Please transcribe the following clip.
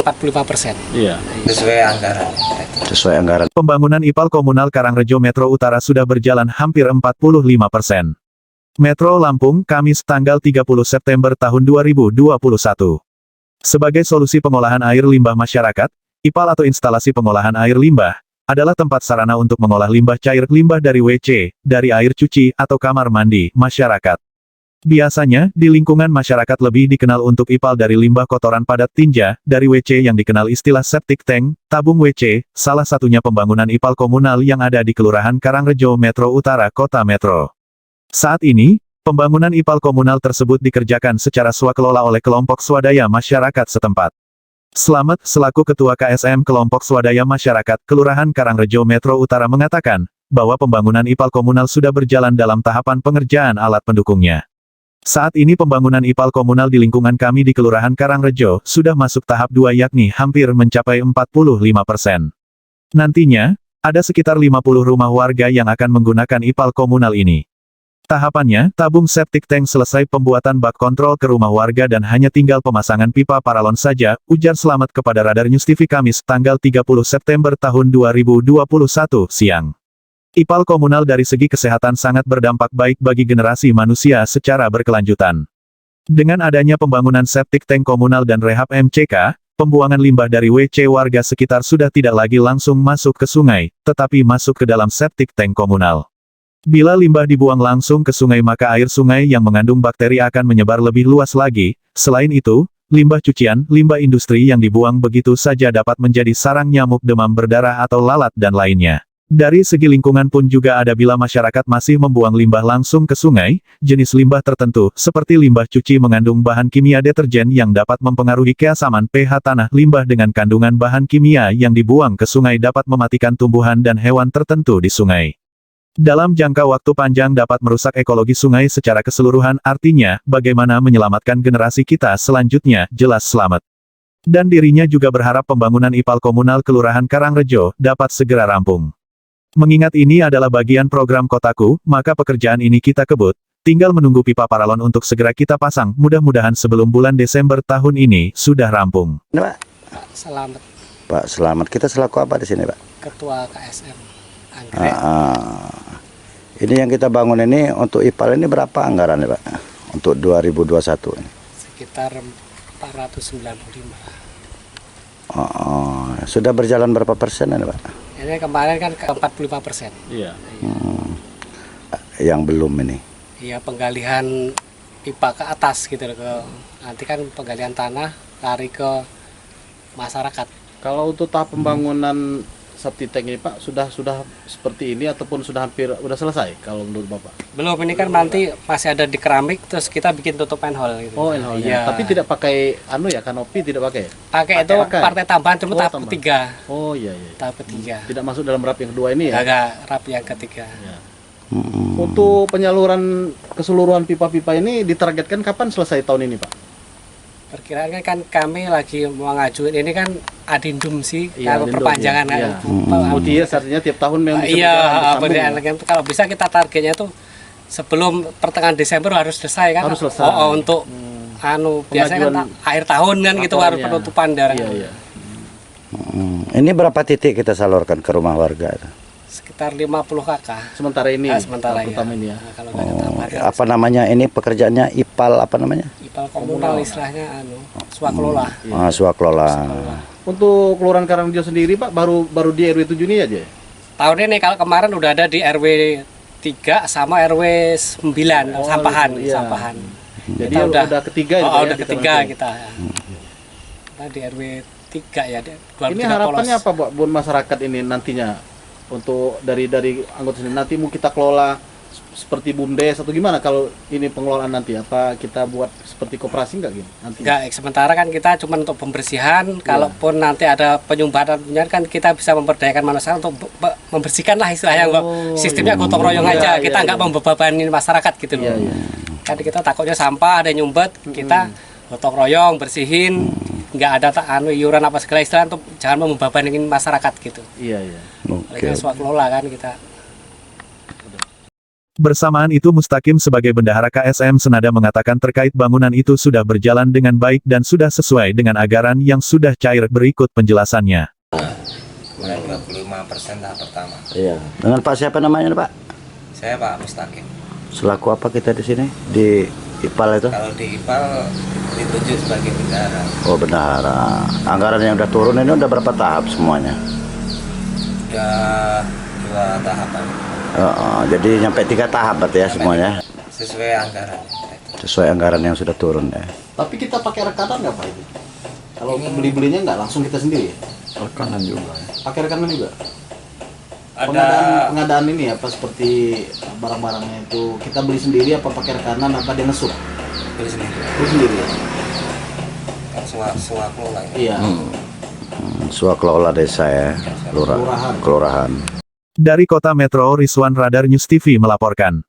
45%. Iya. Sesuai anggaran. Sesuai anggaran. Pembangunan IPAL Komunal Karangrejo Metro Utara sudah berjalan hampir 45%. Metro Lampung, Kamis tanggal 30 September tahun 2021. Sebagai solusi pengolahan air limbah masyarakat, IPAL atau instalasi pengolahan air limbah, adalah tempat sarana untuk mengolah limbah cair limbah dari WC, dari air cuci, atau kamar mandi, masyarakat. Biasanya, di lingkungan masyarakat lebih dikenal untuk IPAL dari limbah kotoran padat tinja, dari WC yang dikenal istilah septic tank, tabung WC, salah satunya pembangunan IPAL komunal yang ada di Kelurahan Karangrejo Metro Utara Kota Metro. Saat ini, pembangunan IPAL komunal tersebut dikerjakan secara swakelola oleh kelompok swadaya masyarakat setempat. Slamet, selaku Ketua KSM Kelompok Swadaya Masyarakat Kelurahan Karangrejo Metro Utara mengatakan, bahwa pembangunan IPAL komunal sudah berjalan dalam tahapan pengerjaan alat pendukungnya. Saat ini pembangunan IPAL komunal di lingkungan kami di Kelurahan Karangrejo sudah masuk tahap 2 yakni hampir mencapai 45%. Nantinya, ada sekitar 50 rumah warga yang akan menggunakan IPAL komunal ini. Tahapannya, tabung septic tank selesai pembuatan bak kontrol ke rumah warga dan hanya tinggal pemasangan pipa paralon saja, ujar Slamet kepada Radar News TV Kamis tanggal 30 September tahun 2021 siang. IPAL komunal dari segi kesehatan sangat berdampak baik bagi generasi manusia secara berkelanjutan. Dengan adanya pembangunan septic tank komunal dan rehab MCK, pembuangan limbah dari WC warga sekitar sudah tidak lagi langsung masuk ke sungai, tetapi masuk ke dalam septic tank komunal. Bila limbah dibuang langsung ke sungai maka air sungai yang mengandung bakteri akan menyebar lebih luas lagi. Selain itu, limbah cucian, limbah industri yang dibuang begitu saja dapat menjadi sarang nyamuk demam berdarah atau lalat dan lainnya. Dari segi lingkungan pun juga ada bila masyarakat masih membuang limbah langsung ke sungai, jenis limbah tertentu, seperti limbah cuci mengandung bahan kimia deterjen yang dapat mempengaruhi keasaman pH tanah. Limbah dengan kandungan bahan kimia yang dibuang ke sungai dapat mematikan tumbuhan dan hewan tertentu di sungai. Dalam jangka waktu panjang dapat merusak ekologi sungai secara keseluruhan, artinya, bagaimana menyelamatkan generasi kita selanjutnya, jelas Slamet. Dan dirinya juga berharap pembangunan IPAL komunal Kelurahan Karangrejo dapat segera rampung. Mengingat ini adalah bagian program Kotaku, maka pekerjaan ini kita kebut, tinggal menunggu pipa paralon untuk segera kita pasang, mudah-mudahan sebelum bulan Desember tahun ini, sudah rampung. Pak Selamat. Pak Slamet, kita selaku apa di sini, Pak? Ketua KSM Anggrek. Ini yang kita bangun ini untuk IPAL ini berapa anggarannya, Pak? Untuk 2021 ini? Sekitar 495. Sudah berjalan berapa persen ini, Pak? Ini kemarin kan ke 45%. Iya. Yang belum ini? Iya, penggalian pipa ke atas gitu loh. Nanti kan penggalian tanah lari ke masyarakat. Kalau untuk tahap pembangunan septic tank ini Pak, sudah seperti ini ataupun sudah hampir selesai kalau menurut Bapak? Belum, ini kan nanti masih ada di keramik, terus kita bikin tutup manhole gitu. Oh, manhole-nya. Iya. Tapi tidak pakai kanopi tidak pakai? Pakai itu partai tambahan, cuma tahap ketiga. Oh iya. Tahap ketiga. Tidak masuk dalam rap yang kedua ini ya? Agak rap yang ketiga. Ya. Untuk penyaluran keseluruhan pipa-pipa ini ditargetkan kapan selesai tahun ini Pak? Perkiraan kan kami lagi mau ngajuin ini kan adendum sih, Iya, kalau perpanjangan iya. kan. Dia artinya tiap tahun memang bisa Iya, berjalan bersambung. kalau bisa kita targetnya tuh sebelum pertengahan Desember harus selesai kan. Harus selesai. Untuk biasanya kan akhir tahun kan gitu harus penutupan darah. Iya. Ini berapa titik kita salurkan ke rumah warga? Sekitar 50 KK. Sementara ini. Sementara ya. Pertama ini ya. Nah, kalau nggak ada tambahan, Apa namanya ini pekerjaannya IPAL apa namanya? IPAL komunal istilahnya swakelola. Swakelola. Untuk Kelurahan Karangrejo sendiri Pak baru di RW 7 ini aja? Tahun ini kalau kemarin udah ada di RW 3 sama RW 9 sampahan. Jadi Kita udah ketiga ya, udah ketiga kita. Nah, di RW 3 ya. Ini harapannya apa buat masyarakat ini nantinya untuk dari anggota sini nanti mau kita kelola seperti BUMDes atau gimana kalau ini pengelolaan nanti apa kita buat seperti koperasi enggak gitu nanti? Enggak, sementara kan kita cuma untuk pembersihan, kalaupun nanti ada penyumbatan kan kita bisa memberdayakan manusia untuk membersihkan lah istilahnya, sistemnya gotong royong aja, kita nggak membebani masyarakat gitu loh. Kan kita takutnya sampah ada nyumbat, kita gotong royong bersihin, nggak ada iuran apa segala istilah untuk jangan membebani masyarakat gitu. Iya. Oleh swakelola kan kita. Bersamaan itu Mustaqim sebagai bendahara KSM Senada mengatakan terkait bangunan itu sudah berjalan dengan baik dan sudah sesuai dengan anggaran yang sudah cair. Berikut penjelasannya. Mulai 25% tahap pertama. Iya. Dengan Pak siapa namanya Pak? Saya Pak Mustaqim. Selaku apa kita di sini di IPAL itu? Kalau di IPAL ditunjuk sebagai bendahara. Oh bendahara. Anggaran yang udah turun ini udah berapa tahap semuanya? Udah 2 tahapan. Jadi nyampe 3 tahap berarti ya semuanya. Sesuai anggaran. Sesuai anggaran yang sudah turun ya. Tapi kita pakai rekanan nggak Pak ini? Kalau beli-belinya nggak langsung kita sendiri ya? Rekanan juga. Pakai rekanan juga? Ada Pengadaan ini apa seperti barang-barangnya itu kita beli sendiri apa pakai rekanan apa dia ngesuk? beli sendiri. Beli sendiri ya? Kan semua kelola ya. Iya. Swakelola desa ya, Kelurahan. kelurahan. Dari Kota Metro, Rizwan Radar News TV melaporkan.